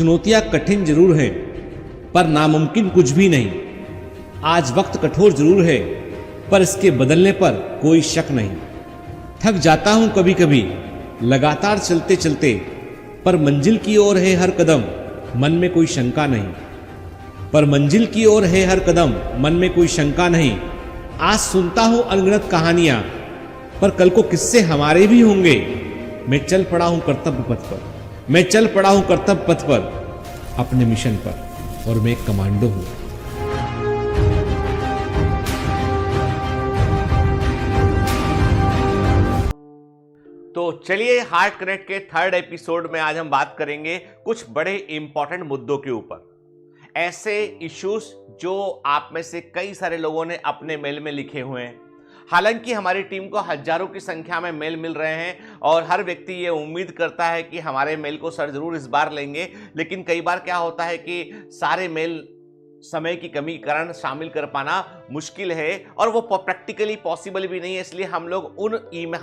चुनौतियां कठिन जरूर हैं, पर नामुमकिन कुछ भी नहीं। आज वक्त कठोर जरूर है, पर इसके बदलने पर कोई शक नहीं। थक जाता हूं कभी कभी लगातार चलते चलते, पर मंजिल की ओर है हर कदम, मन में कोई शंका नहीं। पर मंजिल की ओर है हर कदम, मन में कोई शंका नहीं। आज सुनता हूं अनगिनत कहानियां, पर कल को किस्से हमारे भी होंगे। मैं चल पड़ा हूं कर्तव्य पथ पर, मैं चल पड़ा हूं कर्तव्य पथ पर, अपने मिशन पर, और मैं एक कमांडो हूं। तो चलिए, हार्ट कनेक्ट के थर्ड एपिसोड में आज हम बात करेंगे कुछ बड़े इंपॉर्टेंट मुद्दों के ऊपर, ऐसे इश्यूज जो आप में से कई सारे लोगों ने अपने मेल में लिखे हुए हैं। हालांकि हमारी टीम को हजारों की संख्या में मेल मिल रहे हैं और हर व्यक्ति ये उम्मीद करता है कि हमारे मेल को सर जरूर इस बार लेंगे, लेकिन कई बार क्या होता है कि सारे मेल समय की कमी के कारण शामिल कर पाना मुश्किल है और वो प्रैक्टिकली पॉसिबल भी नहीं है। इसलिए हम लोग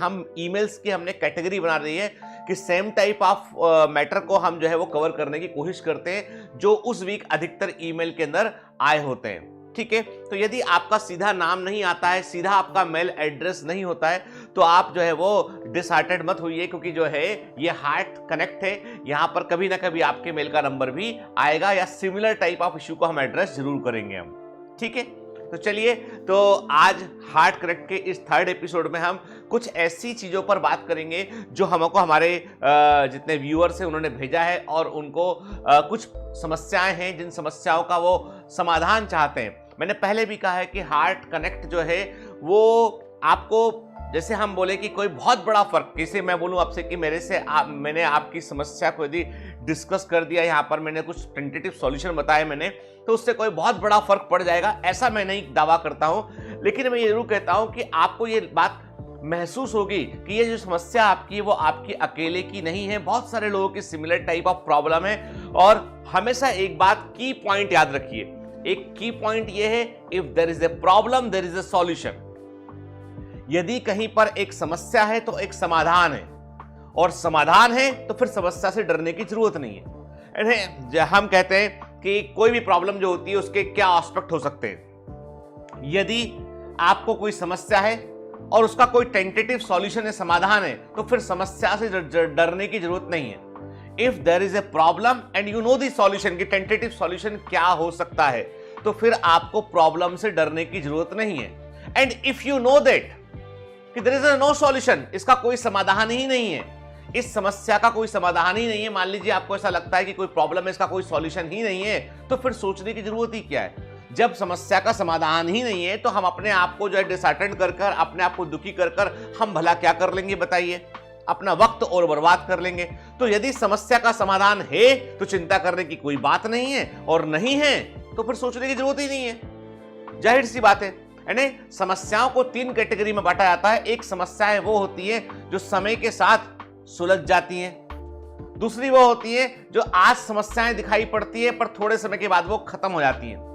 हम ईमेल्स की हमने कैटेगरी बना दी है कि सेम टाइप ऑफ मैटर को हम जो है वो कवर करने की कोशिश करते हैं जो उस वीक अधिकतर ईमेल के अंदर आए होते हैं। ठीक है, तो यदि आपका सीधा नाम नहीं आता है, सीधा आपका मेल एड्रेस नहीं होता है, तो आप जो है वो डिसहार्टेड मत होइए, क्योंकि जो है ये हार्ट कनेक्ट है, यहां पर कभी ना कभी आपके मेल का नंबर भी आएगा या सिमिलर टाइप ऑफ इश्यू को हम एड्रेस जरूर करेंगे हम। ठीक है, तो चलिए, तो आज हार्ट कनेक्ट के इस थर्ड एपिसोड में हम कुछ ऐसी चीजों पर बात करेंगे जो हमको हमारे जितने व्यूअर्स हैं उन्होंने भेजा है और उनको कुछ समस्याएं हैं जिन समस्याओं का वो समाधान चाहते हैं। मैंने पहले भी कहा है कि हार्ट कनेक्ट जो है वो आपको, जैसे हम बोले कि कोई बहुत बड़ा फर्क, जैसे मैं बोलूं आपसे कि मैंने आपकी समस्या को यदि डिस्कस कर दिया, यहाँ पर मैंने कुछ टेंटेटिव सॉल्यूशन बताए मैंने, तो उससे कोई बहुत बड़ा फर्क पड़ जाएगा, ऐसा मैं नहीं दावा करता हूं। लेकिन मैं ये जरूर कहता हूं कि आपको ये बात महसूस होगी कि ये जो समस्या आपकी है वो आपकी अकेले की नहीं है, बहुत सारे लोगों की सिमिलर टाइप ऑफ प्रॉब्लम है। और हमेशा एक बात की पॉइंट याद रखिए, एक की पॉइंट ये है, if there is a problem there is a solution. यदि कहीं पर एक समस्या है तो एक समाधान है, और समाधान है तो फिर समस्या से डरने की जरूरत नहीं है। हम कहते हैं कि कोई भी प्रॉब्लम जो होती है उसके क्या एस्पेक्ट हो सकते हैं। यदि आपको कोई समस्या है और उसका कोई टेंटेटिव सॉल्यूशन है, समाधान है, तो फिर समस्या से डरने की जरूरत नहीं है। If there is a problem and you know the solution, की टेंटेटिव सॉल्यूशन क्या हो सकता है, तो फिर आपको प्रॉब्लम से डरने की जरूरत नहीं है। And if you know that कि देयर इज नो सॉल्यूशन, इसका कोई समाधान ही नहीं है, इस समस्या का कोई समाधान ही नहीं है, मान लीजिए आपको ऐसा लगता है कि कोई प्रॉब्लम है, इसका कोई सॉल्यूशन ही नहीं है, तो फिर सोचने की जरूरत ही क्या है। जब समस्या का समाधान ही नहीं है तो हम अपने आप को जो है डिसहार्टेंड कर अपने आप को दुखी कर हम भला क्या कर लेंगे बताइए, अपना वक्त और बर्बाद कर लेंगे। तो यदि समस्या का समाधान है तो चिंता करने की कोई बात नहीं है, और नहीं है तो फिर सोचने की जरूरत ही नहीं है। जाहिर सी बात है। यानी समस्याओं को तीन कैटेगरी में बांटा जाता है। एक समस्याएं वो होती है जो समय के साथ सुलझ जाती हैं, दूसरी वो होती है जो आज समस्याएं दिखाई पड़ती है पर थोड़े समय के बाद वो खत्म हो जाती हैं,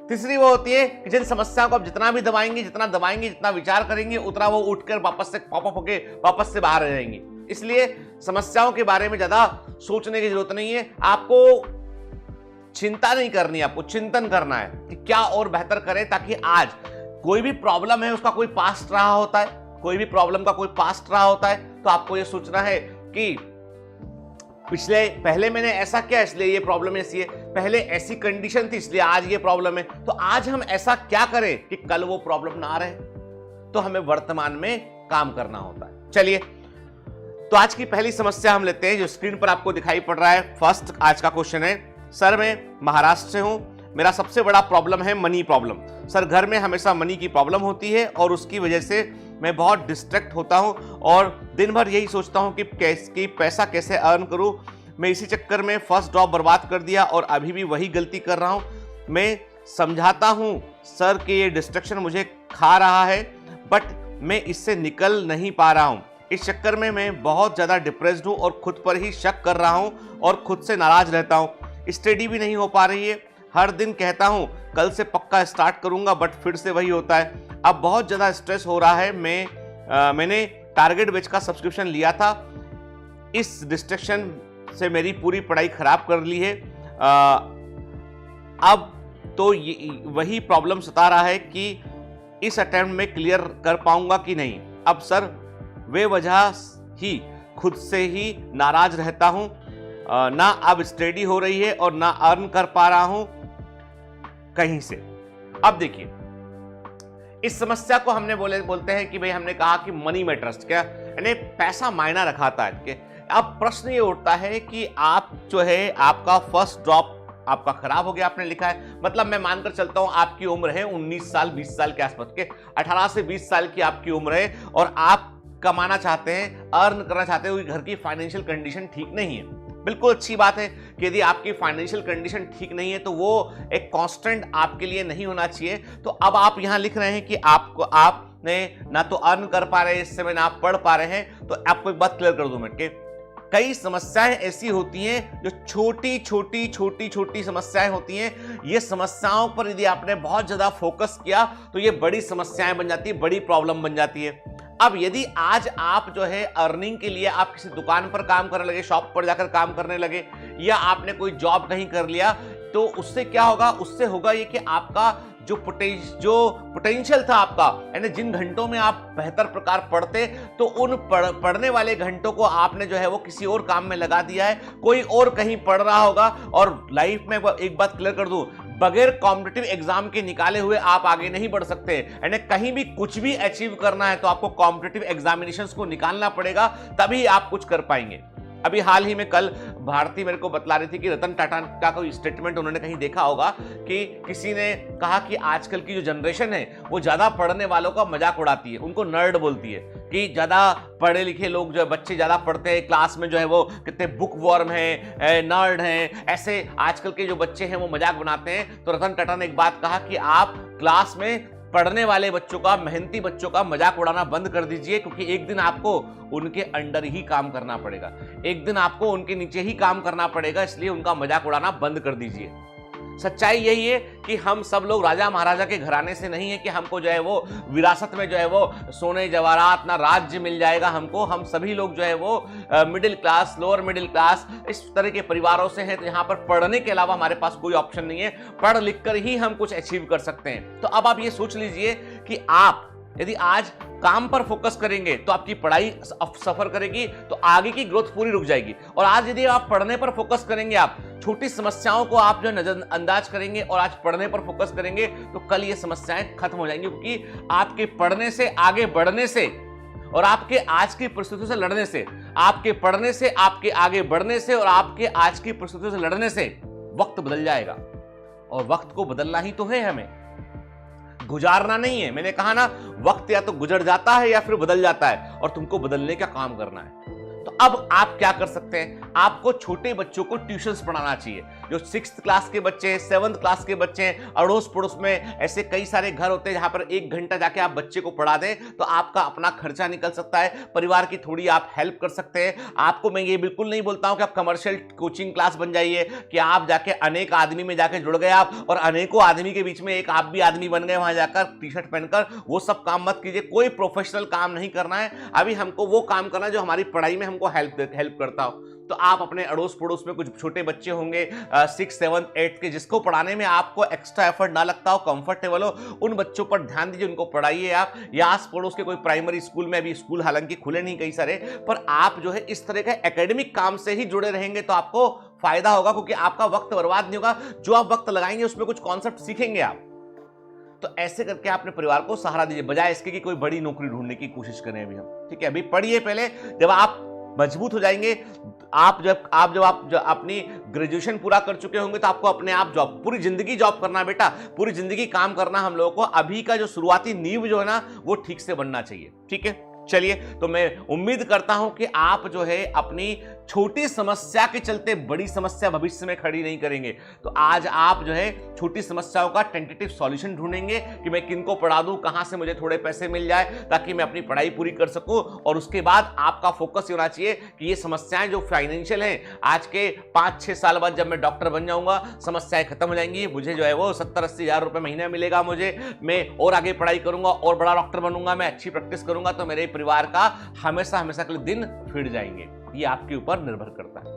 तीसरी वो होती है कि जिन समस्याओं को आप जितना भी दबाएंगे, जितना विचार करेंगे, उतना वो उठकर वापस से पॉपअप होके वापस से बाहर आ जाएंगी। इसलिए समस्याओं के बारे में ज्यादा सोचने की जरूरत नहीं है, आपको चिंता नहीं करनी, आपको चिंतन करना है कि क्या और बेहतर करें, ताकि आज कोई भी प्रॉब्लम है उसका कोई पास्ट रहा होता है, कोई भी प्रॉब्लम का कोई पास्ट रहा होता है, तो आपको ये सोचना है कि पहले मैंने ऐसा किया इसलिए ये प्रॉब्लम ऐसी है, पहले ऐसी कंडीशन थी इसलिए आज ये प्रॉब्लम है, तो आज हम ऐसा क्या करें कि कल वो प्रॉब्लम ना रहे। तो हमें वर्तमान में काम करना होता है। चलिए, तो आज की पहली समस्या हम लेते हैं जो स्क्रीन पर आपको दिखाई पड़ रहा है। फर्स्ट आज का क्वेश्चन है, सर मैं महाराष्ट्र से हूं, मेरा सबसे बड़ा प्रॉब्लम है मनी प्रॉब्लम। सर घर में हमेशा मनी की प्रॉब्लम होती है और उसकी वजह से मैं बहुत डिस्ट्रैक्ट होता हूं और दिन भर यही सोचता हूं कि पैसा कैसे अर्न करूं। मैं इसी चक्कर में फर्स्ट जॉब बर्बाद कर दिया और अभी भी वही गलती कर रहा हूं। मैं समझाता हूं सर कि ये डिस्ट्रैक्शन मुझे खा रहा है, बट मैं इससे निकल नहीं पा रहा हूं। इस चक्कर में मैं बहुत ज़्यादा डिप्रेस्ड हूं और खुद पर ही शक कर रहा हूं और खुद से नाराज रहता हूं। स्टडी भी नहीं हो पा रही है, हर दिन कहता हूं कल से पक्का स्टार्ट करूंगा, बट फिर से वही होता है। अब बहुत ज़्यादा स्ट्रेस हो रहा है। मैंने टारगेट बेच का सब्सक्रिप्शन लिया था। इस डिस्ट्रैक्शन से मेरी पूरी पढ़ाई खराब कर ली है। अब तो वही प्रॉब्लम सता रहा है कि इस अटेम्प्ट में क्लियर कर पाऊंगा कि नहीं। अब सर वे वजह ही खुद से ही नाराज रहता हूं, ना अब स्टडी हो रही है और ना अर्न कर पा रहा हूं कहीं से। अब देखिए, इस समस्या को हमने बोलते हैं कि भाई हमने कहा कि मनी मैटर्स, क्या यानी पैसा मायना रखाता है। अब प्रश्न ये उठता है कि आप जो है आपका फर्स्ट ड्रॉप आपका खराब हो गया, आपने लिखा है, मतलब मैं मानकर चलता हूं आपकी उम्र है 19 साल 20 साल के आसपास के, 18 से 20 साल की आपकी उम्र है और आप कमाना चाहते हैं, अर्न करना चाहते हो, घर की फाइनेंशियल कंडीशन ठीक नहीं है। बिल्कुल अच्छी बात है कि यदि आपकी फाइनेंशियल कंडीशन ठीक नहीं है तो वो एक कांस्टेंट आपके लिए नहीं होना चाहिए। तो अब आप यहां लिख रहे हैं कि आपने ना तो अर्न कर पा रहे, इस समय ना आप पढ़ पा रहे हैं। तो आपको एक बात क्लियर कर दूं मैं कि कई समस्याएं ऐसी होती हैं जो छोटी छोटी समस्याएं होती हैं। ये समस्याओं पर यदि आपने बहुत ज्यादा फोकस किया तो ये बड़ी समस्याएं बन जाती है, बड़ी प्रॉब्लम बन जाती है। अब यदि आज आप जो है अर्निंग के लिए आप किसी दुकान पर काम करने लगे, शॉप पर जाकर काम करने लगे, या आपने कोई जॉब कहीं कर लिया, तो उससे क्या होगा? उससे होगा ये कि आपका जो पोटेंशियल था आपका, यानी जिन घंटों में आप बेहतर प्रकार पढ़ते, तो उन पढ़ने वाले घंटों को आपने जो है वो किसी और काम में लगा दिया है। कोई और कहीं पढ़ रहा होगा। और लाइफ में एक बात क्लियर कर दूं, बगैर कॉम्पिटिटिव एग्जाम के निकाले हुए आप आगे नहीं बढ़ सकते। यानी कहीं भी कुछ भी अचीव करना है तो आपको कॉम्पिटिटिव एग्जामिनेशंस को निकालना पड़ेगा, तभी आप कुछ कर पाएंगे। अभी हाल ही में कल भारती मेरे को बतला रही थी कि रतन टाटा का कोई स्टेटमेंट उन्होंने कहीं देखा होगा कि किसी ने कहा कि आजकल की जो जनरेशन है वो ज्यादा पढ़ने वालों का मजाक उड़ाती है, उनको नर्ड बोलती है कि ज्यादा पढ़े लिखे लोग जो है, बच्चे ज्यादा पढ़ते हैं, क्लास में जो है वो कितने बुक वॉर्म है, नर्ड हैं, ऐसे आजकल के जो बच्चे हैं वो मजाक बनाते हैं। तो रतन टाटा ने एक बात कहा कि आप क्लास में पढ़ने वाले बच्चों का, मेहनती बच्चों का मजाक उड़ाना बंद कर दीजिए, क्योंकि एक दिन आपको उनके अंडर ही काम करना पड़ेगा, एक दिन आपको उनके नीचे ही काम करना पड़ेगा, इसलिए उनका मजाक उड़ाना बंद कर दीजिए। सच्चाई यही है कि हम सब लोग राजा महाराजा के घराने से नहीं है कि हमको जो है वो विरासत में जो है वो सोने जवाहरात ना राज्य मिल जाएगा हमको। हम सभी लोग जो है वो middle class, lower middle class, इस तरह के परिवारों से हैं। तो यहाँ पर पढ़ने के अलावा हमारे पास कोई ऑप्शन नहीं है, पढ़ लिख कर ही हम कुछ अचीव कर सकते हैं। तो अब आप ये सोच लीजिए कि आप यदि आज काम पर फोकस करेंगे तो आपकी पढ़ाई सफर करेगी, तो आगे की ग्रोथ पूरी रुक जाएगी। और आज यदि आप पढ़ने पर फोकस करेंगे, आप छोटी समस्याओं को आप जो नजरअंदाज करेंगे और आज पढ़ने पर फोकस करेंगे, तो कल ये समस्याएं खत्म हो जाएंगी। क्योंकि आपके पढ़ने से, आगे बढ़ने से और आपके आज की परिस्थितियों से लड़ने से, आपके पढ़ने से, आपके आगे बढ़ने से और आपके आज की परिस्थितियों से लड़ने से वक्त बदल जाएगा। और वक्त को बदलना ही तो है, हमें गुजारना नहीं है। मैंने कहा ना, वक्त या तो गुजर जाता है या फिर बदल जाता है, और तुमको बदलने का काम करना है। तो अब आप क्या कर सकते हैं? आपको छोटे बच्चों को ट्यूशंस पढ़ाना चाहिए। जो 6th क्लास के बच्चे हैं, 7th क्लास के बच्चे हैं, अड़ोस पड़ोस में ऐसे कई सारे घर होते हैं जहां पर 1 घंटा जाके आप बच्चे को पढ़ा दें तो आपका अपना खर्चा निकल सकता है, परिवार की थोड़ी आप हेल्प कर सकते हैं। आपको मैं ये बिल्कुल नहीं बोलता हूं कि आप कमर्शियल कोचिंग क्लास बन जाइए, कि आप जाके अनेक आदमी में जाके जुड़ गए आप और अनेकों आदमी के बीच में एक आप भी आदमी बन गए, वहां जाकर टी-शर्ट पहनकर। वो सब काम मत कीजिए, कोई प्रोफेशनल काम नहीं करना है। अभी हमको वो काम करना है जो हमारी पढ़ाई में हमको हेल्प करता हो। तो आप अपने अड़ोस पड़ोस में कुछ छोटे बच्चे होंगे 6, 7, 8 के, जिसको पढ़ाने में आपको एक्स्ट्रा एफर्ट ना लगता हो, कंफर्टेबल हो, उन बच्चों पर ध्यान दीजिए, उनको पढ़ाइए आप। या आस पड़ोस के कोई प्राइमरी स्कूल में, अभी स्कूल हालांकि खुले नहीं कई सारे, पर आप जो है इस तरह के एकेडमिक काम से ही जुड़े रहेंगे तो आपको फायदा होगा, क्योंकि आपका वक्त बर्बाद नहीं होगा। जो आप वक्त लगाएंगे उसमें कुछ कॉन्सेप्ट सीखेंगे आप। तो ऐसे करके आप अपने परिवार को सहारा दीजिए, बजाय इसके कि कोई बड़ी नौकरी ढूंढने की कोशिश करें अभी हम। ठीक है, अभी पढ़िए पहले, जब आप मजबूत हो जाएंगे, जब आप अपनी ग्रेजुएशन पूरा कर चुके होंगे तो आपको अपने आप जॉब, पूरी जिंदगी जॉब करना बेटा, पूरी जिंदगी काम करना हम लोगों को। अभी का जो शुरुआती नींव जो है ना, वो ठीक से बनना चाहिए। ठीक है, चलिए, तो मैं उम्मीद करता हूं कि आप जो है अपनी छोटी समस्या के चलते बड़ी समस्या भविष्य में खड़ी नहीं करेंगे। तो आज आप जो है छोटी समस्याओं का टेंटेटिव सॉल्यूशन ढूंढेंगे कि मैं किनको पढ़ा दूं, कहां से मुझे थोड़े पैसे मिल जाए ताकि मैं अपनी पढ़ाई पूरी कर सकूं। और उसके बाद आपका फोकस होना चाहिए कि ये समस्याएं जो फाइनेंशियल हैं, आज के 5-6 साल बाद जब मैं डॉक्टर बन जाऊंगा, समस्याएं खत्म हो जाएंगी, मुझे जो है वो 70-80 हज़ार रुपए महीना मिलेगा मुझे, मैं और आगे पढ़ाई करूंगा और बड़ा डॉक्टर बनूंगा, मैं अच्छी प्रैक्टिस करूंगा, तो मेरे परिवार का हमेशा के लिए दिन फिर जाएंगे। ये आपके ऊपर निर्भर करता है।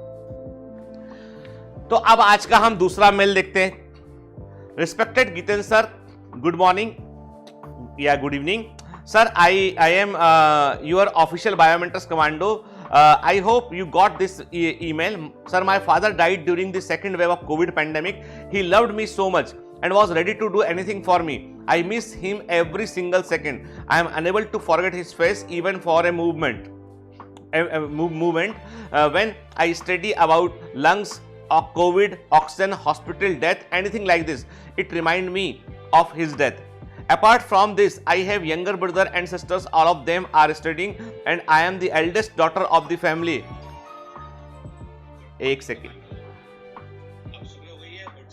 तो अब आज का हम दूसरा मेल देखते हैं। Respected Gitendra sir, good morning या good evening sir, I am your official biomentors commando. I hope you got this email. Sir, my father died during the second wave of COVID pandemic. He loved me so much and was ready to do anything for me. I miss him every single second. I am unable to forget his face even for a movement. When I study about lungs, COVID, oxygen, hospital death, anything like this, it reminds me of his death. Apart from this, I have younger brother and sisters. All of them are studying and I am the eldest daughter of the family. एक second,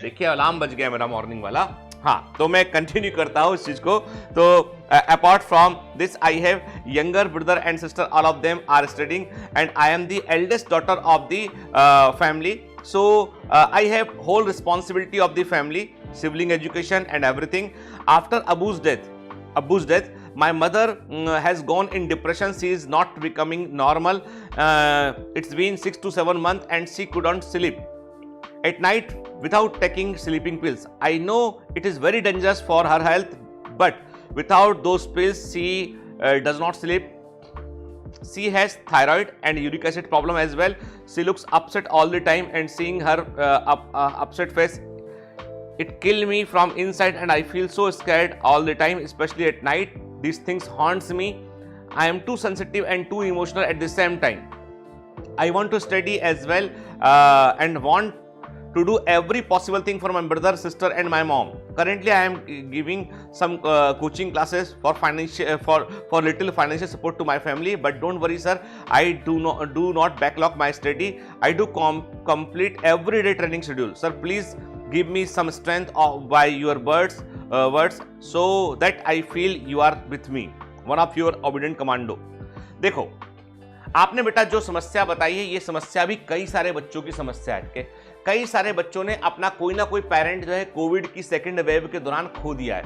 देखिए alarm बज गया मेरा morning वाला. हाँ, तो मैं continue करता हूँ इस चीज को. तो apart from this I have younger brother and sister, all of them are studying and I am the eldest daughter of the family. So I have whole responsibility of the family, sibling education and everything. After Abu's death, my mother has gone in depression. She is not becoming normal. It's been 6 to 7 months and she couldn't sleep at night without taking sleeping pills. I know it is very dangerous for her health, but without those pills she does not sleep. She has thyroid and uric acid problem as well. She looks upset all the time and seeing her upset face, it kills me from inside and I feel so scared all the time, especially at night. These things haunts me. I am too sensitive and too emotional at the same time. I want to study as well and want to do every possible thing for my brother, sister and my mom. Currently I am giving some coaching classes for little financial support to my family, but don't worry sir, I do not backlog my study. I do complete everyday training schedule. Sir, please give me some strength by your words so that I feel you are with me. One of your obedient commando. देखो, आपने बेटा जो समस्या बताई है, ये समस्या भी कई सारे बच्चों की समस्या है. कई सारे बच्चों ने अपना कोई ना कोई पेरेंट जो है कोविड की सेकंड वेव के दौरान खो दिया है.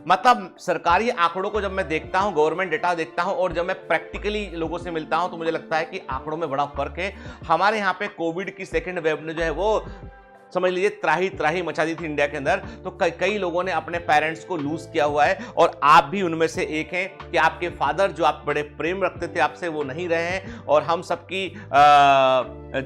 मतलब सरकारी आंकड़ों को जब मैं देखता हूं, गवर्नमेंट डेटा देखता हूं और जब मैं प्रैक्टिकली लोगों से मिलता हूं, तो मुझे लगता है कि आंकड़ों में बड़ा फर्क है. हमारे यहाँ पे कोविड की सेकंड वेव ने जो है वो समझ लीजिए त्राही मचा दी थी इंडिया के अंदर. तो कई लोगों ने अपने पेरेंट्स को लूज किया हुआ है और आप भी उनमें से एक हैं कि आपके फादर जो आप बड़े प्रेम रखते थे आपसे, वो नहीं रहे हैं. और हम सबकी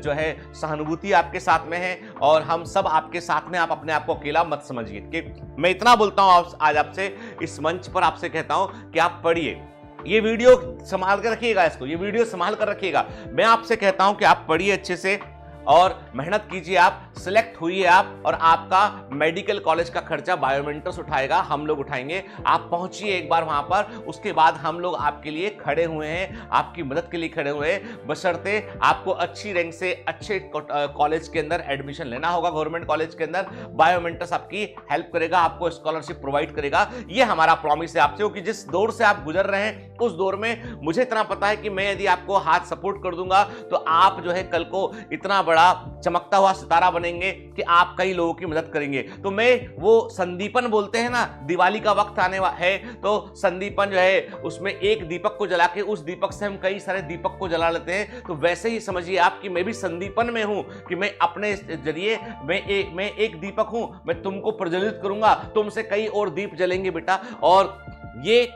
जो है सहानुभूति आपके साथ में है और हम सब आपके साथ में. आप अपने आप को अकेला मत समझिए. कि मैं इतना बोलता हूं आज आपसे इस मंच पर, आपसे कहता हूं कि आप पढ़िए. ये वीडियो संभाल कर रखिएगा, इसको ये वीडियो संभाल कर रखिएगा. मैं आपसे कहता हूं कि आप पढ़िए अच्छे से और मेहनत कीजिए. आप सिलेक्ट हुई है आप, और आपका मेडिकल कॉलेज का खर्चा बायोमेंटर्स उठाएगा, हम लोग उठाएंगे. आप पहुंचिए एक बार वहां पर, उसके बाद हम लोग आपके लिए खड़े हुए हैं, आपकी मदद के लिए खड़े हुए हैं. बशर्ते आपको अच्छी रैंक से अच्छे कॉलेज के अंदर एडमिशन लेना होगा. गवर्नमेंट कॉलेज के अंदर बायोमेंटर्स आपकी हेल्प करेगा, आपको स्कॉलरशिप प्रोवाइड करेगा. ये हमारा प्रॉमिस है आपसे, क्योंकि जिस दौर से आप गुजर रहे हैं उस दौर में मुझे इतना पता है कि मैं यदि आपको हाथ सपोर्ट कर दूंगा तो आप जो है कल को इतना बड़ा चमकता हुआ सितारा बनेंगे कि आप कई लोगों की मदद करेंगे. तो मैं वो संदीपन बोलते हैं ना, दिवाली का वक्त आने है तो संदीपन जो है उसमें एक दीपक को जला के उस दीपक से हम कई सारे दीपक को जला लेते हैं. तो वैसे ही समझिए आप कि मैं भी संदीपन में हूं, कि मैं अपने जरिए मैं एक दीपक हूं. मैं तुमको प्रज्वलित करूंगा, तुमसे कई और दीप जलेंगे बेटा. और ये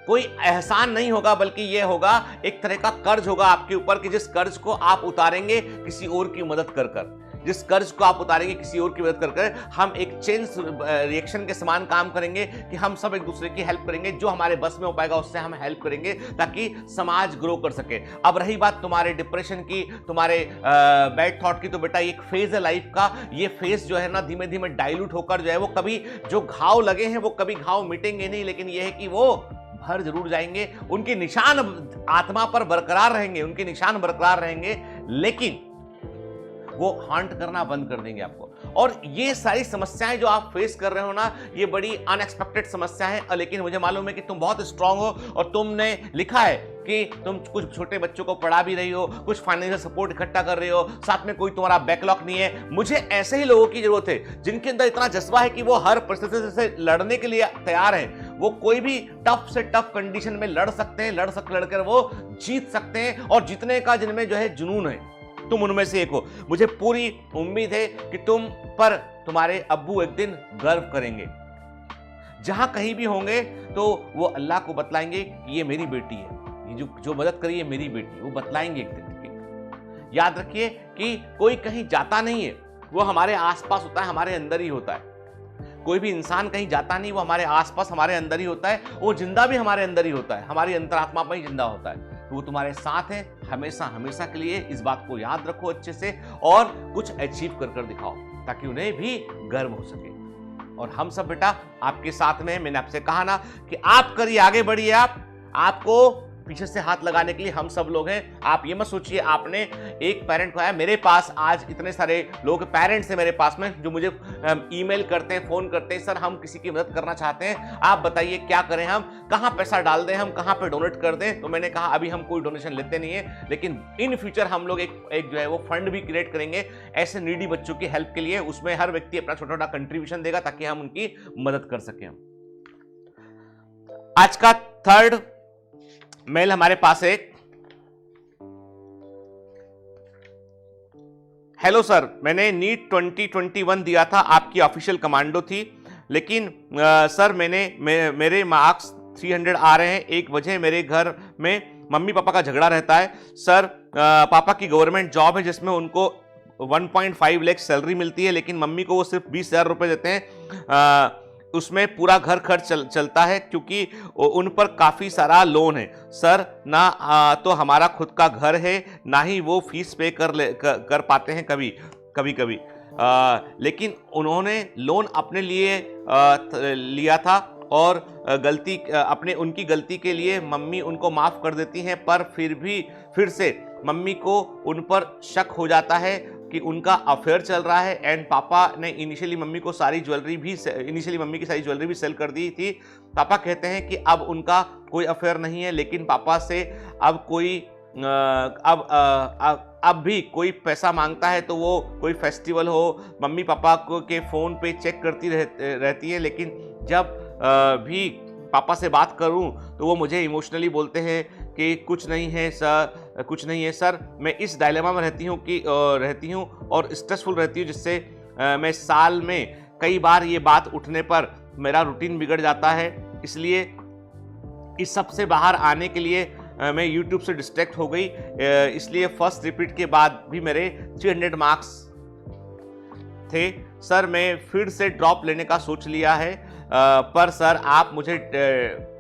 कोई एहसान नहीं होगा, बल्कि यह होगा एक तरह का कर्ज होगा आपके ऊपर, कि जिस कर्ज को आप उतारेंगे किसी और की मदद कर कर, जिस कर्ज को आप उतारेंगे किसी और की मदद कर कर, हम एक चेन रिएक्शन के समान काम करेंगे कि हम सब एक दूसरे की हेल्प करेंगे. जो हमारे बस में हो पाएगा उससे हम हेल्प करेंगे ताकि समाज ग्रो कर सके. अब रही बात तुम्हारे डिप्रेशन की, तुम्हारे बैड थॉट की, तो बेटा एक फेज है लाइफ का. ये फेज जो है ना धीमे धीमे डाइल्यूट होकर जो है वो कभी जो घाव लगे हैं वो कभी घाव मिटेंगे नहीं, लेकिन यह है कि वो भर जरूर जाएंगे. उनके निशान आत्मा पर बरकरार रहेंगे, उनके निशान बरकरार रहेंगे, लेकिन वो हंट करना बंद कर देंगे आपको. और ये सारी समस्याएं जो आप फेस कर रहे हो ना, ये बड़ी अनएक्सपेक्टेड समस्या है, लेकिन मुझे मालूम है कि तुम बहुत स्ट्रांग हो और तुमने लिखा है कि तुम कुछ छोटे बच्चों को पढ़ा भी रही हो, कुछ फाइनेंशियल सपोर्ट इकट्ठा कर रही हो, साथ में कोई तुम्हारा बैकलॉग नहीं है. मुझे ऐसे ही लोगों की जरूरत है जिनके अंदर इतना जज्बा है कि वो हर परिस्थिति से लड़ने के लिए तैयार हैं. वो कोई भी टफ से टफ कंडीशन में लड़ सकते हैं, लड़कर वो जीत सकते हैं, और जीतने का जिनमें जो है जुनून है. तुम उनमें से एक हो। मुझे पूरी उम्मीद है कि तुम पर तुम्हारे अब्बू एक दिन गर्व करेंगे। जहां कहीं भी होंगे तो वो अल्लाह को बतलाएंगे कि ये मेरी बेटी है, ये जो मदद करी है मेरी बेटी, वो बतलाएंगे एक दिन। याद रखिए कि कोई कहीं जाता नहीं है, वो हमारे आसपास होता है, हमारे अंदर ही होता है। कोई भी इंसान कहीं जाता नहीं, वो हमारे आसपास हमारे अंदर ही होता है। वो जिंदा भी हमारे अंदर ही होता है, हमारी अंतरात्मा में ही जिंदा होता है। वो तुम्हारे साथ है हमेशा हमेशा के लिए। इस बात को याद रखो अच्छे से और कुछ अचीव कर दिखाओ ताकि उन्हें भी गर्व हो सके। और हम सब बेटा आपके साथ में। मैंने आपसे कहा ना कि आप करिए, आगे बढ़िए। आपको पीछे से हाथ लगाने के लिए हम सब लोग हैं। आप ये मत सोचिए आपने एक पेरेंट को आया। मेरे पास आज इतने सारे लोग पेरेंट्स हैं मेरे पास में जो मुझे ईमेल करते हैं, फोन करते हैं, सर हम किसी की मदद करना चाहते हैं, आप बताइए क्या करें, हम कहां पैसा डाल दें, हम कहां पे डोनेट कर दें। तो मैंने कहा अभी हम कोई डोनेशन लेते नहीं है, लेकिन इन फ्यूचर हम लोग एक जो है वो फंड भी क्रिएट करेंगे ऐसे नीडी बच्चों की हेल्प के लिए। उसमें हर व्यक्ति अपना छोटा छोटा कंट्रीब्यूशन देगा ताकि हम उनकी मदद कर सकें। आज का थर्ड मेल हमारे पास है। हेलो सर, मैंने नीट 2021 दिया था, आपकी ऑफिशियल कमांडो थी, लेकिन सर मेरे मार्क्स 300 आ रहे हैं। एक वजह मेरे घर में मम्मी पापा का झगड़ा रहता है। सर पापा की गवर्नमेंट जॉब है जिसमें उनको 1.5 लाख सैलरी मिलती है, लेकिन मम्मी को वो सिर्फ 20,000 रुपए देते हैं। उसमें पूरा घर खर्च चलता है क्योंकि उन पर काफ़ी सारा लोन है। सर ना तो हमारा खुद का घर है, ना ही वो फीस पे कर पाते हैं कभी। लेकिन उन्होंने लोन अपने लिए लिया था और उनकी गलती के लिए मम्मी उनको माफ़ कर देती हैं, पर फिर से मम्मी को उन पर शक हो जाता है कि उनका अफेयर चल रहा है। एंड पापा ने इनिशियली मम्मी की सारी ज्वेलरी भी सेल कर दी थी। पापा कहते हैं कि अब उनका कोई अफेयर नहीं है, लेकिन पापा से अब भी कोई पैसा मांगता है तो वो कोई फेस्टिवल हो, मम्मी पापा को के फ़ोन पे चेक करती रहती है। लेकिन जब भी पापा से बात करूं तो वो मुझे इमोशनली बोलते हैं कि कुछ नहीं है सर। मैं इस डायलेमा में रहती हूँ और स्ट्रेसफुल रहती हूँ, जिससे मैं साल में कई बार ये बात उठने पर मेरा रूटीन बिगड़ जाता है। इसलिए इस सब से बाहर आने के लिए मैं YouTube से डिस्ट्रैक्ट हो गई। इसलिए फर्स्ट रिपीट के बाद भी मेरे 300 मार्क्स थे। सर मैं फिर से ड्रॉप लेने का सोच लिया है, पर सर आप मुझे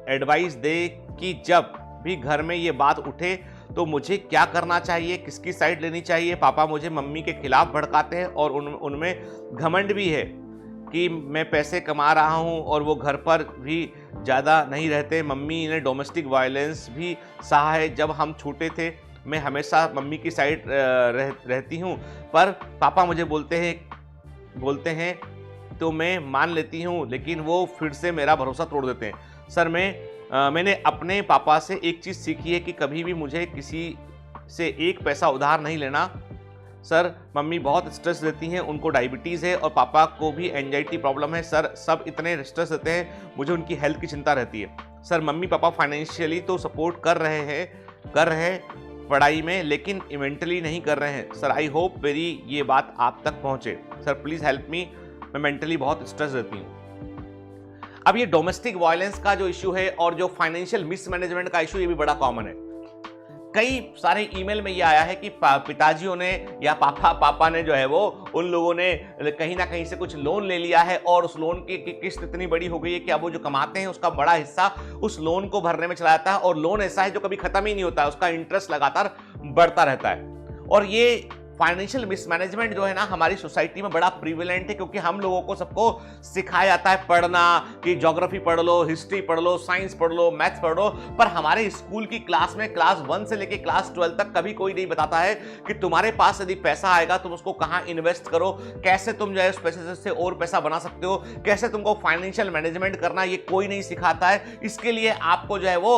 एडवाइस दें कि जब भी घर में ये बात उठे तो मुझे क्या करना चाहिए, किसकी साइड लेनी चाहिए। पापा मुझे मम्मी के खिलाफ भड़काते हैं और उनमें घमंड भी है कि मैं पैसे कमा रहा हूँ और वो घर पर भी ज़्यादा नहीं रहते। मम्मी ने डोमेस्टिक वायलेंस भी सहा है। जब हम छोटे थे मैं हमेशा मम्मी की साइड रहती हूँ, पर पापा मुझे बोलते हैं तो मैं मान लेती हूँ, लेकिन वो फिर से मेरा भरोसा तोड़ देते हैं। सर मैंने अपने पापा से एक चीज़ सीखी है कि कभी भी मुझे किसी से एक पैसा उधार नहीं लेना। सर मम्मी बहुत स्ट्रेस देती हैं, उनको डायबिटीज़ है और पापा को भी एंजाइटी प्रॉब्लम है। सर सब इतने स्ट्रेस देते हैं, मुझे उनकी हेल्थ की चिंता रहती है। सर मम्मी पापा फाइनेंशियली तो सपोर्ट कर रहे हैं पढ़ाई में, लेकिन मेंटली नहीं कर रहे हैं। सर आई होप मेरी ये बात आप तक पहुँचे। सर प्लीज़ हेल्प मी, मैं मेंटली बहुत स्ट्रेस रहती हूँ। अब ये डोमेस्टिक वायलेंस का जो इशू है और जो फाइनेंशियल मिसमैनेजमेंट का इशू, ये भी बड़ा कॉमन है। कई सारे ईमेल में ये आया है कि पिताजियों ने या पापा ने जो है वो उन लोगों ने कहीं ना कहीं से कुछ लोन ले लिया है और उस लोन की किस्त इतनी बड़ी हो गई है कि अब वो जो कमाते हैं उसका बड़ा हिस्सा उस लोन को भरने में चला जाता है। और लोन ऐसा है जो कभी खत्म ही नहीं होता है, उसका इंटरेस्ट लगातार बढ़ता रहता है। और ये फाइनेंशियल मिसमैनेजमेंट जो है ना हमारी सोसाइटी में बड़ा प्रिवेलेंट है, क्योंकि हम लोगों को सबको सिखाया जाता है पढ़ना कि ज्योग्राफी पढ़ लो, हिस्ट्री पढ़ लो, साइंस पढ़ लो, मैथ्स पढ़ लो, पर हमारे स्कूल की क्लास में क्लास 1 से लेकर क्लास 12 तक कभी कोई नहीं बताता है कि तुम्हारे पास यदि पैसा आएगा तुम उसको कहां इन्वेस्ट करो, कैसे तुम जो है उस पैसे से और पैसा बना सकते हो, कैसे तुमको फाइनेंशियल मैनेजमेंट करना, ये कोई नहीं सिखाता है। इसके लिए आपको जो है वो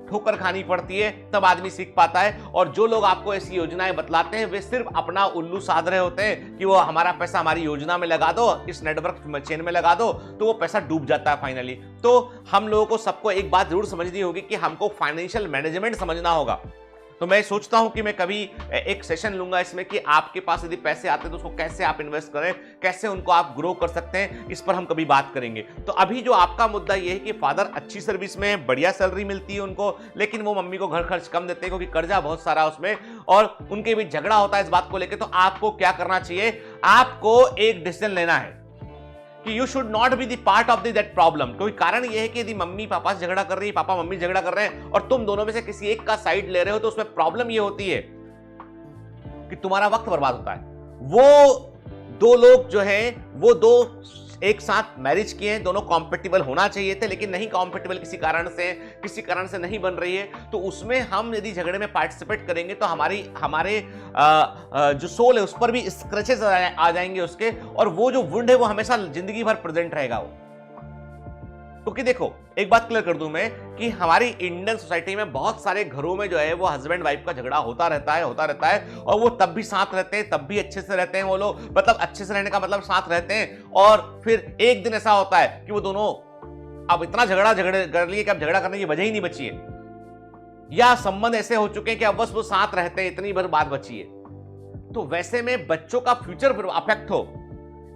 ठोकर खानी पड़ती है, तब आदमी सीख पाता है। और जो लोग आपको ऐसी योजनाएं बतलाते हैं वे सिर्फ अपना उल्लू साध रहे होते हैं कि वो हमारा पैसा हमारी योजना में लगा दो, इस नेटवर्क चेन में लगा दो, तो वो पैसा डूब जाता है फाइनली। तो हम लोगों को सबको एक बात जरूर समझनी होगी कि हमको फाइनेंशियल मैनेजमेंट समझना होगा। तो मैं सोचता हूं कि मैं कभी एक सेशन लूंगा इसमें कि आपके पास यदि पैसे आते हैं तो उसको कैसे आप इन्वेस्ट करें, कैसे उनको आप ग्रो कर सकते हैं, इस पर हम कभी बात करेंगे। तो अभी जो आपका मुद्दा यह है कि फादर अच्छी सर्विस में है, बढ़िया सैलरी मिलती है उनको, लेकिन वो मम्मी को घर खर्च कम देते हैं क्योंकि कर्जा बहुत सारा उसमें, और उनके बीच झगड़ा होता है इस बात को लेकर। तो आपको क्या करना चाहिए? आपको एक डिसीजन लेना है कि you should not be the part of that problem. क्योंकि कारण यह है कि यदि मम्मी पापा से झगड़ा कर रही है, पापा मम्मी झगड़ा कर रहे हैं और तुम दोनों में से किसी एक का साइड ले रहे हो, तो उसमें प्रॉब्लम यह होती है कि तुम्हारा वक्त बर्बाद होता है। वो दो लोग जो है, वो दो एक साथ मैरिज किए हैं, दोनों कॉम्पेटिबल होना चाहिए थे, लेकिन नहीं कॉम्पेटिबल किसी कारण से नहीं बन रही है। तो उसमें हम यदि झगड़े में पार्टिसिपेट करेंगे तो हमारे जो सोल है उस पर भी स्क्रचेस आ जाएंगे उसके, और वो जो वुंड है वो हमेशा जिंदगी भर प्रेजेंट रहेगा वो। क्योंकि देखो, एक बात क्लियर कर दूं मैं कि हमारी इंडियन सोसाइटी में बहुत सारे घरों में जो है वो हस्बैंड वाइफ का झगड़ा होता रहता है, और वो तब भी साथ रहते हैं, तब भी अच्छे से रहते हैं वो लोग। मतलब अच्छे से रहने का मतलब साथ रहते हैं, और फिर एक दिन ऐसा होता है कि वो दोनों अब इतना झगड़े कर लिए कि अब झगड़ा करने की वजह ही नहीं बची है, या संबंध ऐसे हो चुके हैं कि अब बस वो साथ रहते हैं, इतनी भर बात बची है। तो वैसे में बच्चों का फ्यूचर अफेक्ट हो,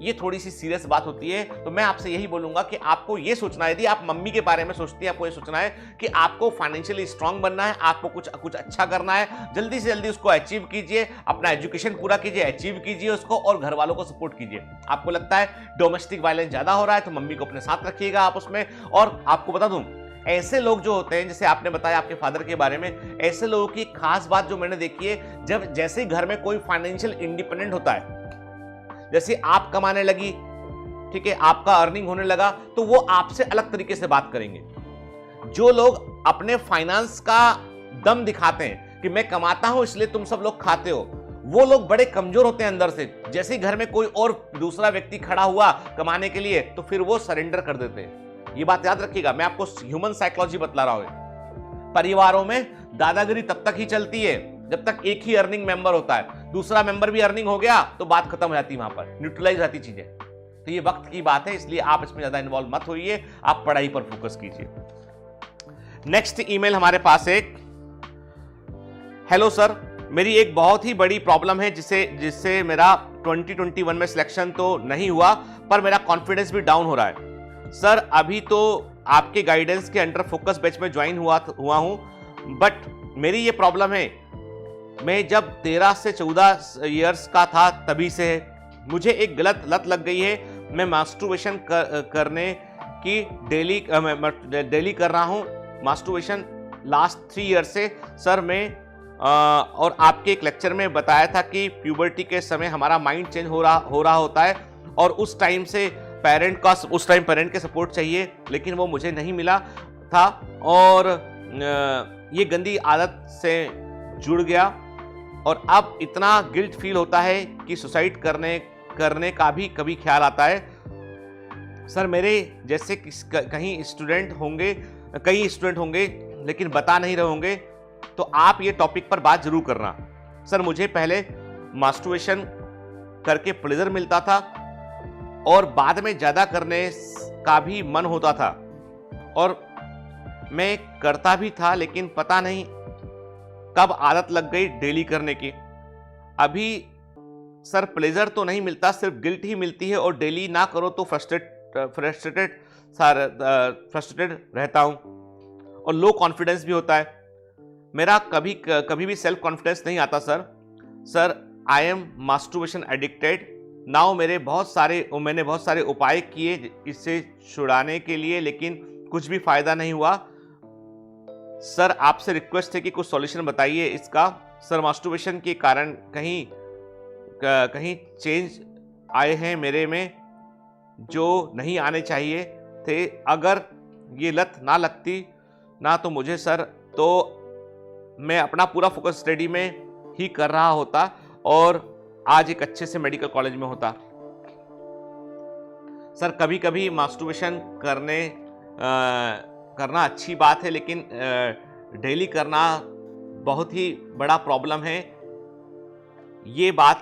ये थोड़ी सी सीरियस बात होती है। तो मैं आपसे यही बोलूंगा कि आपको ये सोचना है, यदि आप मम्मी के बारे में सोचती है, आपको ये सोचना है कि आपको फाइनेंशियली स्ट्रांग बनना है, आपको कुछ अच्छा करना है, जल्दी से जल्दी उसको अचीव कीजिए, अपना एजुकेशन पूरा कीजिए, अचीव कीजिए उसको, और घर वालों को सपोर्ट कीजिए। आपको लगता है डोमेस्टिक वायलेंस ज्यादा हो रहा है तो मम्मी को अपने साथ रखिएगा आप उसमें। और आपको बता दूं, ऐसे लोग जो होते हैं, जैसे आपने बताया आपके फादर के बारे में, ऐसे लोगों की खास बात जो मैंने देखी है, जब जैसे घर में कोई फाइनेंशियल इंडिपेंडेंट होता है, जैसे आप कमाने लगी, ठीक है, आपका अर्निंग होने लगा, तो वो आपसे अलग तरीके से बात करेंगे। जो लोग अपने फाइनेंस का दम दिखाते हैं कि मैं कमाता हूं इसलिए तुम सब लोग खाते हो, वो लोग बड़े कमजोर होते हैं अंदर से। जैसे ही घर में कोई और दूसरा व्यक्ति खड़ा हुआ कमाने के लिए, तो फिर वो सरेंडर कर देते हैं। ये बात याद रखिएगा, मैं आपको ह्यूमन साइकोलॉजी बतला रहा हूं। परिवारों में दादागिरी तब तक ही चलती है जब तक एक ही अर्निंग मेंबर होता है। दूसरा मेंबर भी अर्निंग हो गया तो बात खत्म हो जाती है, वहां पर न्यूट्रलाइज रहती चीजें। तो ये वक्त की बात है, इसलिए आप इसमें ज्यादा इन्वॉल्व मत होइए, आप पढ़ाई पर फोकस कीजिए। नेक्स्ट ईमेल हमारे पास एक, हेलो सर, मेरी एक बहुत ही बड़ी प्रॉब्लम है जिससे मेरा 2021 में सिलेक्शन तो नहीं हुआ, पर मेरा कॉन्फिडेंस भी डाउन हो रहा है। सर अभी तो आपके गाइडेंस के अंडर फोकस बैच में ज्वाइन हुआ हूं, बट मेरी ये प्रॉब्लम है, मैं जब 13 से 14 इयर्स का था तभी से है। मुझे एक गलत लत लग गई है। मैं मास्टरबेशन करने की डेली कर रहा हूँ, मास्टरबेशन लास्ट 3 ईयर से। सर मैं और आपके एक लेक्चर में बताया था कि प्यूबर्टी के समय हमारा माइंड चेंज हो रहा होता है, और उस टाइम पेरेंट के सपोर्ट चाहिए, लेकिन वो मुझे नहीं मिला था, और ये गंदी आदत से जुड़ गया, और अब इतना गिल्ट फील होता है कि सुसाइड करने का भी कभी ख्याल आता है। सर मेरे जैसे कई स्टूडेंट होंगे लेकिन बता नहीं रहे होंगे, तो आप ये टॉपिक पर बात जरूर करना। सर मुझे पहले मास्टरबेशन करके प्लेजर मिलता था, और बाद में ज्यादा करने का भी मन होता था, और मैं करता भी था, लेकिन पता नहीं कब आदत लग गई डेली करने की। अभी सर प्लेजर तो नहीं मिलता, सिर्फ गिल्ट ही मिलती है, और डेली ना करो तो फ्रस्ट्रेटेड रहता हूं, और लो कॉन्फिडेंस भी होता है। मेरा कभी भी सेल्फ कॉन्फिडेंस नहीं आता sir I M masturbation addicted now. मैंने बहुत सारे उपाय किए इससे छुड़ाने के लिए, लेकिन कुछ भी फायदा नहीं हुआ। सर आपसे रिक्वेस्ट है कि कुछ सॉल्यूशन बताइए इसका। सर मास्टरबेशन के कारण कहीं चेंज आए हैं मेरे में जो नहीं आने चाहिए थे। अगर ये लत ना लगती ना तो मुझे सर, तो मैं अपना पूरा फोकस स्टडी में ही कर रहा होता, और आज एक अच्छे से मेडिकल कॉलेज में होता। सर कभी कभी मास्टरबेशन करना अच्छी बात है, लेकिन डेली करना बहुत ही बड़ा प्रॉब्लम है। ये बात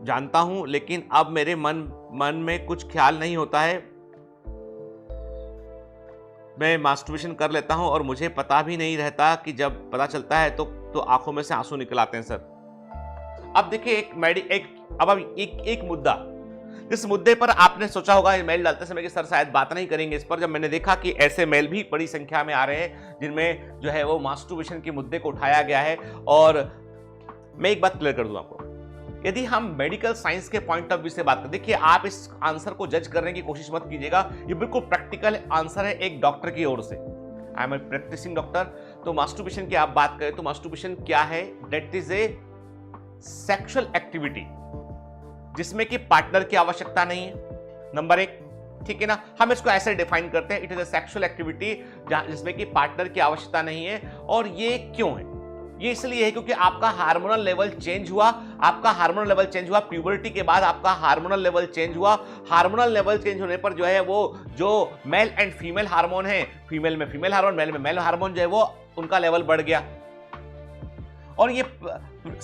जानता हूं, लेकिन अब मेरे मन में कुछ ख्याल नहीं होता है। मैं मास्टरबेशन कर लेता हूं और मुझे पता भी नहीं रहता कि जब पता चलता है तो आंखों में से आंसू निकल आते हैं सर। अब देखिए एक मुद्दा, इस मुद्दे पर आपने सोचा होगा मेल डालते समय कि सर शायद बात नहीं करेंगे इस पर। जब मैंने देखा कि ऐसे मेल भी बड़ी संख्या में आ रहे हैं जिनमें जो है वो मास्टरबेशन के मुद्दे को उठाया गया है, और मैं एक बात क्लियर कर दूं आपको, यदि हम मेडिकल साइंस के पॉइंट ऑफ व्यू से बात करें, देखिए आप इस आंसर को जज करने की कोशिश मत कीजिएगा, ये बिल्कुल प्रैक्टिकल आंसर है एक डॉक्टर की ओर से। I am a practising doctor. तो मास्टरबेशन की आप बात करें तो मास्टरबेशन क्या है? That is a sexual activity जिसमें कि पार्टनर की आवश्यकता नहीं है, नंबर एक, ठीक है ना। हम इसको ऐसे डिफाइन करते हैं, it is a sexual activity जिसमें कि पार्टनर की आवश्यकता नहीं है। और ये क्यों है? ये इसलिए है क्योंकि आपका हार्मोनल लेवल चेंज हुआ, प्यूबर्टी के बाद आपका हार्मोनल लेवल चेंज हुआ। हार्मोनल लेवल चेंज होने पर जो है वो जो मेल एंड फीमेल हार्मोन है, फीमेल में फीमेल हार्मोन, मेल में मेल हार्मोन जो है वो उनका लेवल बढ़ गया। और ये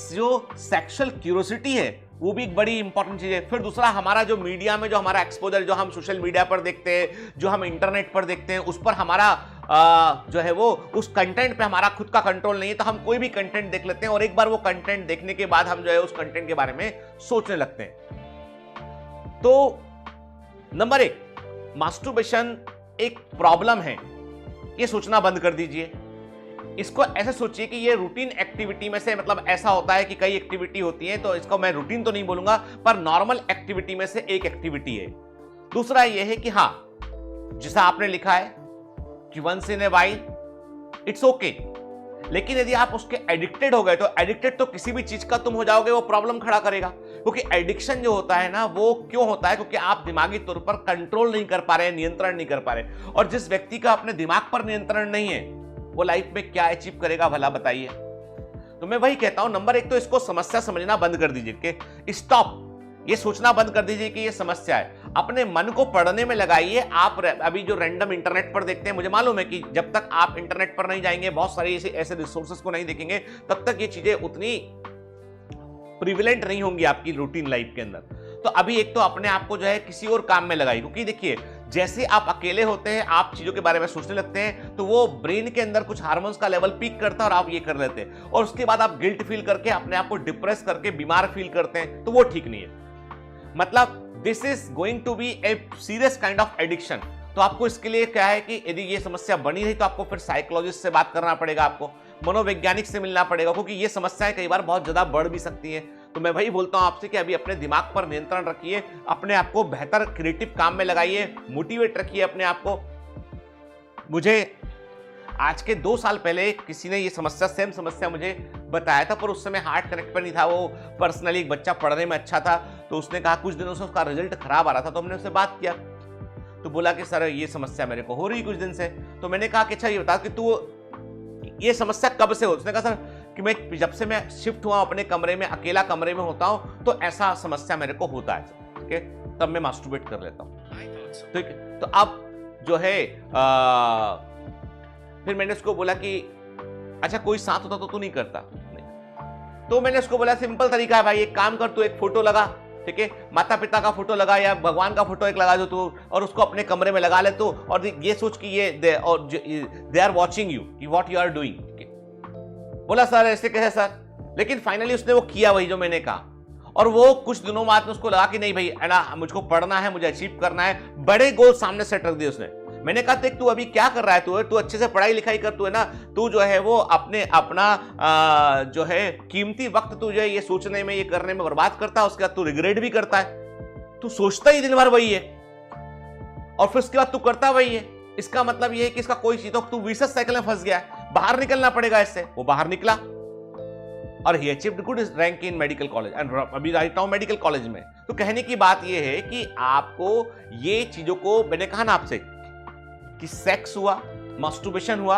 जो सेक्सुअल क्यूरियोसिटी है वो भी एक बड़ी इंपॉर्टेंट चीज है। फिर दूसरा, हमारा जो मीडिया में जो हमारा एक्सपोजर, जो हम सोशल मीडिया पर देखते हैं, जो हम इंटरनेट पर देखते हैं, उस पर हमारा जो है वो उस कंटेंट पे हमारा खुद का कंट्रोल नहीं है। तो हम कोई भी कंटेंट देख लेते हैं और एक बार वो कंटेंट देखने के बाद हम जो है उस कंटेंट के बारे में सोचने लगते हैं। तो नंबर एक, मास्टरबेशन एक प्रॉब्लम है, ये सोचना बंद कर दीजिए। इसको ऐसे सोचिए कि ये रूटीन एक्टिविटी में से, मतलब ऐसा होता है कि कई एक्टिविटी होती है, तो इसको मैं रूटीन तो नहीं बोलूंगा पर नॉर्मल एक्टिविटी में से एक एक्टिविटी है। दूसरा ये है कि हाँ, जैसा आपने लिखा है कि once in a while it's okay, लेकिन यदि आप उसके एडिक्टेड हो गए तो एडिक्टेड तो किसी भी चीज का तुम हो जाओगे, वो प्रॉब्लम खड़ा करेगा। क्योंकि एडिक्शन जो होता है ना, वो क्यों होता है? क्योंकि आप दिमागी तौर पर कंट्रोल नहीं कर पा रहे, नियंत्रण नहीं कर पा रहे। और जिस व्यक्ति का अपने दिमाग पर नियंत्रण नहीं है वो लाइफ में क्या अचीव करेगा भला बताइए। तो मैं वही कहता हूं, नंबर एक तो इसको समस्या समझना बंद कर दीजिए, कि स्टॉप, ये सोचना बंद कर दीजिए कि ये समस्या है। अपने मन को पढ़ने में लगाइए। आप अभी जो रैंडम इंटरनेट पर देखते हैं, मुझे मालूम है कि जब तक आप इंटरनेट पर नहीं जाएंगे, बहुत सारे ऐसे रिसोर्सेस को नहीं देखेंगे, तब तक ये चीजें उतनी प्रिविलेंट नहीं होंगी आपकी रूटीन लाइफ के अंदर। तो अभी एक तो अपने आप को जो है किसी और काम में लगाइए, क्योंकि देखिए जैसे आप अकेले होते हैं, आप चीजों के बारे में सोचने लगते हैं, तो वो ब्रेन के अंदर कुछ हार्मोन्स का लेवल पीक करता है और आप ये कर लेते हैं, और उसके बाद आप गिल्ट फील करके अपने आप को डिप्रेस करके बीमार फील करते हैं, तो वो ठीक नहीं है। मतलब this is going to be a serious kind of addiction. तो आपको इसके लिए क्या है कि यदि ये समस्या बनी रही तो आपको फिर साइकोलॉजिस्ट से बात करना पड़ेगा, आपको मनोवैज्ञानिक से मिलना पड़ेगा, क्योंकि ये समस्याएं कई बार बहुत ज्यादा बढ़ भी सकती हैं। तो मैं वही बोलता हूं आपसे कि अभी अपने दिमाग पर नियंत्रण रखिए, अपने आप को बेहतर क्रिएटिव काम में लगाइए, मोटिवेट रखिए अपने आप को। मुझे आज के 2 साल पहले किसी ने ये सेम समस्या मुझे बताया था, पर उस समय हार्ट कनेक्ट पर नहीं था। वो पर्सनली एक बच्चा पढ़ने में अच्छा था, तो उसने कहा कुछ दिनों से उसका रिजल्ट खराब आ रहा था, तो हमने उससे बात किया, तो बोला कि सर ये समस्या मेरे को हो रही कुछ दिन से। तो मैंने कहा कि अच्छा ये बता कि तू ये समस्या कब से हो? उसने कहा सर कि मैं जब से मैं शिफ्ट हुआ अपने कमरे में, अकेला कमरे में होता हूं, तो ऐसा समस्या मेरे को होता है, ठीक है, तब मैं मास्टरबेट कर लेता हूं। ठीक है, तो अब जो है फिर मैंने उसको बोला कि अच्छा कोई साथ होता तो तू नहीं करता? नहीं। तो मैंने उसको बोला सिंपल तरीका है भाई, एक काम कर, तू एक फोटो लगा, ठीक है, माता पिता का फोटो लगा या भगवान का फोटो एक लगा दो तू, और उसको अपने कमरे में लगा ले तू, और ये सोच कि ये दे आर वॉचिंग यू कि व्हाट यू आर डूइंग। बोला सर ऐसे कैसे सर? लेकिन फाइनली उसने वो किया वही जो मैंने कहा, और वो कुछ दिनों बाद में उसको लगा कि नहीं भाई है ना, मुझको पढ़ना है, मुझे अचीव करना है, बड़े गोल सामने सेट रख दिए उसने। मैंने कहा देख तू अभी क्या कर रहा है, तू अच्छे से पढ़ाई लिखाई कर, तू है ना, तू जो है वो अपना जो है कीमती वक्त तू जो है ये सोचने में, ये करने में बर्बाद करता है, उसके बाद तू रिग्रेट भी करता है। तू सोचता ही दिन भर वही है और फिर उसके बाद तू करता वही है। इसका मतलब ये है कि इसका कोई चीज, तो तू विशेष साइकिल में फंस गया है, बाहर निकलना पड़ेगा इससे। वो बाहर निकला और he achieved good rank in medical college, and अभी राइट नाउ मेडिकल कॉलेज में। तो कहने की बात ये है कि आपको ये चीजों को, मैंने कहा ना आपसे कि सेक्स हुआ, मास्टरबेशन हुआ,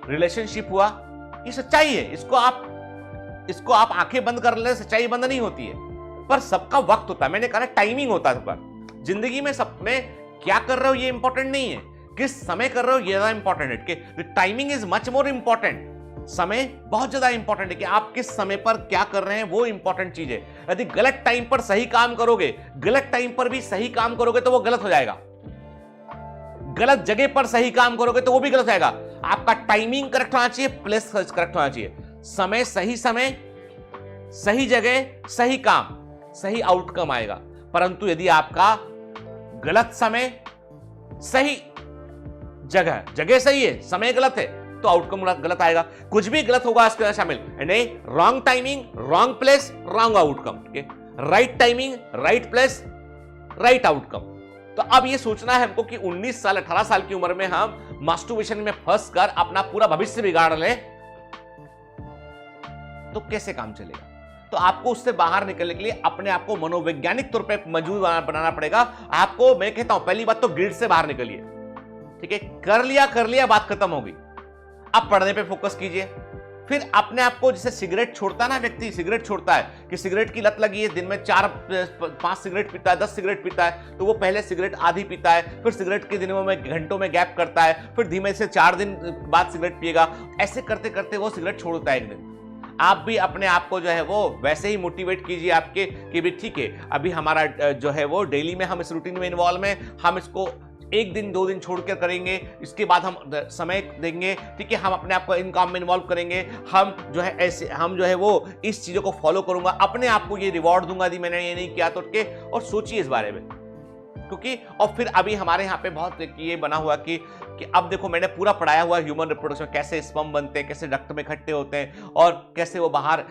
रिलेशनशिप हुआ, ये सच्चाई है। इसको आप आंखें बंद कर ले, सच्चाई बंद नहीं होती है, पर सबका वक्त होता है। मैंने कहा टाइमिंग होता है। पर जिंदगी में सब में क्या कर रहे हो ये इंपॉर्टेंट नहीं है, किस समय कर रहे हो ये ज्यादा इंपॉर्टेंट है। Timing is much more important. समय बहुत ज्यादा इंपॉर्टेंट है कि आप किस समय पर क्या कर रहे हैं, वो इंपॉर्टेंट चीज है। यदि गलत टाइम पर सही काम करोगे, गलत टाइम पर भी सही काम करोगे, तो वो गलत हो जाएगा। गलत जगह पर सही काम करोगे तो वो भी गलत आएगा। आपका टाइमिंग करेक्ट होना चाहिए, प्लेस करेक्ट होना चाहिए, समय, सही जगह, सही काम, सही आउटकम आएगा। परंतु यदि आपका गलत समय, सही जगह सही है, समय गलत है, तो आउटकम गलत आएगा। कुछ भी गलत होगा इसके अंदर शामिल, यानी wrong timing, wrong place, wrong outcome. ठीक है, right timing, right place, right outcome. तो अब ये सोचना है हमको कि 19 साल 18 साल की उम्र में हम मास्टरबेशन में फंस कर अपना पूरा भविष्य बिगाड़ लें, तो कैसे काम चलेगा? तो आपको उससे बाहर निकलने के लिए अपने आप को मनोवैज्ञानिक तौर पे मजबूत बनाना पड़ेगा। आपको मैं कहता हूं, पहली बात तो गिल्ट से बाहर निकलिए। ठीक है, कर लिया, बात खत्म होगी। अब पढ़ने पे फोकस कीजिए। फिर अपने आप को, जैसे सिगरेट छोड़ता है ना व्यक्ति, सिगरेट छोड़ता है कि सिगरेट की लत लगी है, दिन में 4-5 सिगरेट पीता है, 10 सिगरेट पीता है, तो वो पहले सिगरेट आधी पीता है, फिर सिगरेट के दिनों में घंटों में गैप करता है, फिर धीमे से 4 दिन बाद सिगरेट पिएगा। ऐसे करते करते वो सिगरेट छोड़ता है एक दिन। आप भी अपने आप को जो है वो वैसे ही मोटिवेट कीजिए आपके कि भी ठीक है, अभी हमारा जो है वो डेली में हम इस रूटीन में इन्वॉल्व हैं, हम इसको 1 दिन 2 दिन छोड़कर करेंगे, इसके बाद हम समय देंगे। ठीक है, हम अपने आप को इन काम में इन्वॉल्व करेंगे, हम जो है ऐसे, हम जो है वो इस चीज़ों को फॉलो करूंगा, अपने आप को ये रिवॉर्ड दूंगा यदि मैंने ये नहीं किया तो। और सोचिए इस बारे में, क्योंकि और फिर अभी हमारे यहाँ पे बहुत ये बना हुआ कि अब देखो, मैंने पूरा पढ़ाया हुआ ह्यूमन रिप्रोडक्शन, कैसे स्पर्म बनते हैं, कैसे रक्त में इकट्ठे होते हैं और कैसे वो बाहर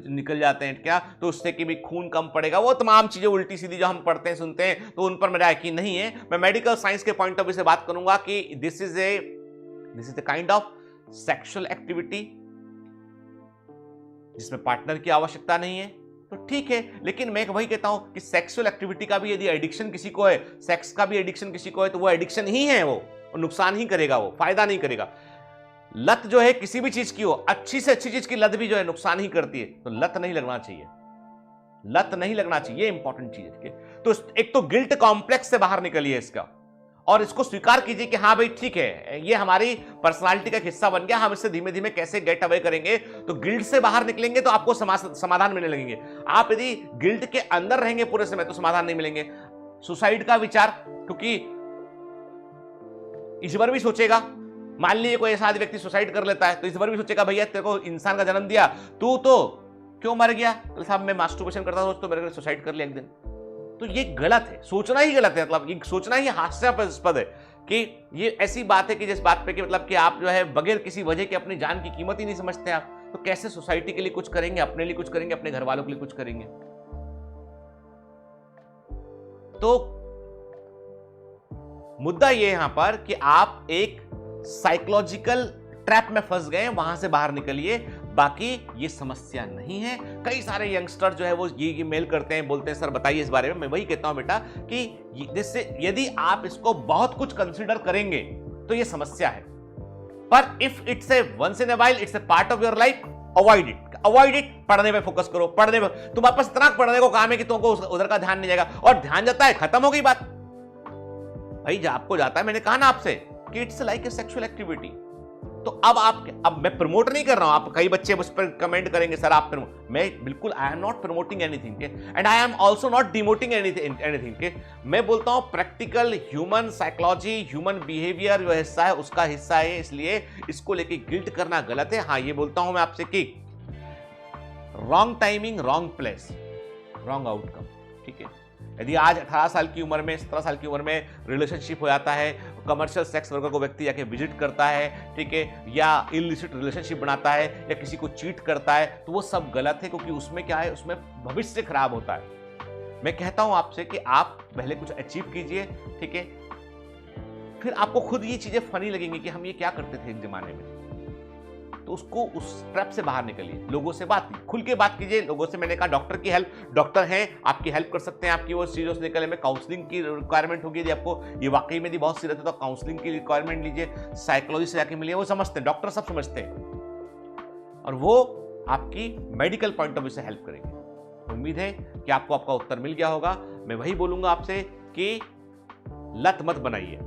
निकल जाते हैं, क्या तो उससे कि भी खून कम पड़ेगा, वो तमाम चीजें उल्टी सीधी जो हम पढ़ते हैं सुनते हैं, तो उन पर मेरा यकीन नहीं है। मैं मेडिकल साइंस के पॉइंट ऑफ व्यू से बात करूंगा कि this is the kind of sexual activity जिसमें पार्टनर की आवश्यकता नहीं है, तो ठीक है। लेकिन मैं वही कहता हूं कि सेक्सुअल एक्टिविटी का भी यदि एडिक्शन किसी को है, सेक्स का भी एडिक्शन किसी को है, तो वो एडिक्शन ही है, वो नुकसान ही करेगा, वो फायदा नहीं करेगा। लत जो है किसी भी चीज की हो, अच्छी से अच्छी चीज की लत भी जो है नुकसान ही करती है, तो लत नहीं लगना चाहिए, लत नहीं लगना चाहिए, ये इंपॉर्टेंट चीज है। तो एक तो गिल्ट कॉम्प्लेक्स से बाहर निकलिए इसका, और इसको स्वीकार कीजिए कि हाँ भाई ठीक है, ये हमारी पर्सनालिटी का हिस्सा बन गया, हम इससे धीमे धीमे कैसे गेट अवे करेंगे। तो गिल्ट से बाहर निकलेंगे तो आपको समाधान मिलने लगेंगे। आप यदि गिल्ट के अंदर रहेंगे पूरे समय तो समाधान नहीं मिलेंगे। सुसाइड का विचार, क्योंकि इस बार भी सोचेगा, मान लीजिए कोई ऐसा व्यक्ति सुसाइड कर लेता है, तो इस बार भी सोचेगा भैया तेरे को इंसान का जन्म दिया, तू तो क्यों मर गया? तो साहब मैं मास्टरबेशन करता था तो मेरे को सुसाइड कर लिया एक दिन। तो ये गलत है, सोचना ही गलत है, मतलब ये सोचना ही हास्यास्पद है कि ये ऐसी बात है कि जिस बात पे कि मतलब कि आप जो है बगैर किसी वजह के अपनी जान की कीमत ही नहीं समझते आप, तो कैसे सोसाइटी के लिए कुछ करेंगे, अपने लिए कुछ करेंगे, अपने घर वालों के लिए कुछ करेंगे? तो मुद्दा ये यहां पर कि आप एक साइकोलॉजिकल ट्रैप में फंस गए, वहां से बाहर निकलिए, बाकी ये समस्या नहीं है। कई सारे यंगस्टर जो है वो ये मेल करते हैं, बोलते हैं सर बताइए इस बारे में। मैं वही कहता हूं बेटा कि जिससे यदि आप इसको बहुत कुछ कंसीडर करेंगे तो ये समस्या है, पर if it's a once in a while, it's a part of your life, avoid it. पढ़ने पे फोकस करो, पढ़ने पे तुम्हारे पास इतना पढ़ने को काम है कि तुमको उधर का ध्यान नहीं जाएगा, और ध्यान जाता है, खत्म हो गई बात भाई। आपको जाता है, मैंने कहा ना आपसे कि it's like a sexual activity. तो अब मैं प्रमोट नहीं कर रहा हूं, आप कई बच्चे उस पर कमेंट करेंगे सर आप मैं बिल्कुल I am not promoting anything and I am also not demoting anything के। मैं बोलता हूं practical human psychology, human behaviour जो हिस्सा है उसका हिस्सा है, इसलिए इसको लेके गिल्ट करना गलत है। हाँ, ये बोलता हूं मैं आपसे कि wrong timing, wrong place, wrong outcome. ठीक है, यदि आज 18 साल की उम्र में, 17 साल की उम्र में रिलेशनशिप हो जाता है, कमर्शियल सेक्स वर्कर को व्यक्ति जाके विजिट करता है, ठीक है, या इलिसिट रिलेशनशिप बनाता है, या किसी को चीट करता है, तो वो सब गलत है, क्योंकि उसमें क्या है, उसमें भविष्य खराब होता है। मैं कहता हूं आपसे कि आप पहले कुछ अचीव कीजिए, ठीक है, फिर आपको खुद ये चीजें फनी लगेंगी कि हम ये क्या करते थे एक जमाने में। तो उसको, उस ट्रैप से बाहर निकलिए, लोगों से खुल के बात कीजिए लोगों से। मैंने कहा डॉक्टर की हेल्प, डॉक्टर हैं आपकी हेल्प कर सकते हैं, आपकी वो चीज़ों से निकलने में। काउंसलिंग की रिक्वायरमेंट होगी यदि आपको ये वाकई में बहुत सीरियस है तो काउंसलिंग की रिक्वायरमेंट लीजिए, साइकोलॉजी से जाके मिलिए, वो समझते हैं, डॉक्टर सब समझते हैं, और वो आपकी मेडिकल पॉइंट ऑफ व्यू से हेल्प करेंगे। उम्मीद है कि आपको आपका उत्तर मिल गया होगा। मैं वही बोलूंगा आपसे कि लत मत बनाइए।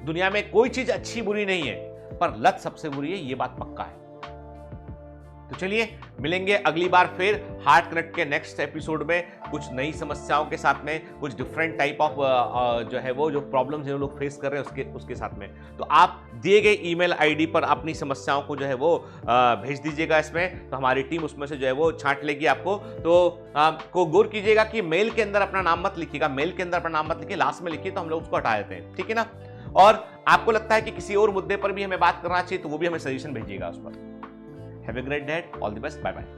दुनिया में कोई चीज अच्छी बुरी नहीं है, पर लत सबसे बुरी है, ये बात पक्का है। तो चलिए मिलेंगे अगली बार फिर हार्ट कनेक्ट के नेक्स्ट एपिसोड में कुछ नई समस्याओं के साथ में, कुछ डिफरेंट टाइप ऑफ जो है वो जो प्रॉब्लम्स जो लोग फेस कर रहे हैं उसके साथ में। तो आप दिए गए ईमेल आईडी पर अपनी समस्याओं को जो है वो भेज दीजिएगा इसमें, तो हमारी टीम उसमें से जो है वो छांट लेगी आपको। तो को गौर कीजिएगा कि मेल के अंदर अपना नाम मत लिखिएगा, मेल के अंदर अपना नाम मत लिखिए, लास्ट में लिखिए तो हम लोग उसको हटा देते हैं, ठीक है ना। और आपको लगता है कि किसी और मुद्दे पर भी हमें बात करना चाहिए तो वो भी हमें सजेशन भेजिएगा उस पर। Have a great day, all the best, bye bye.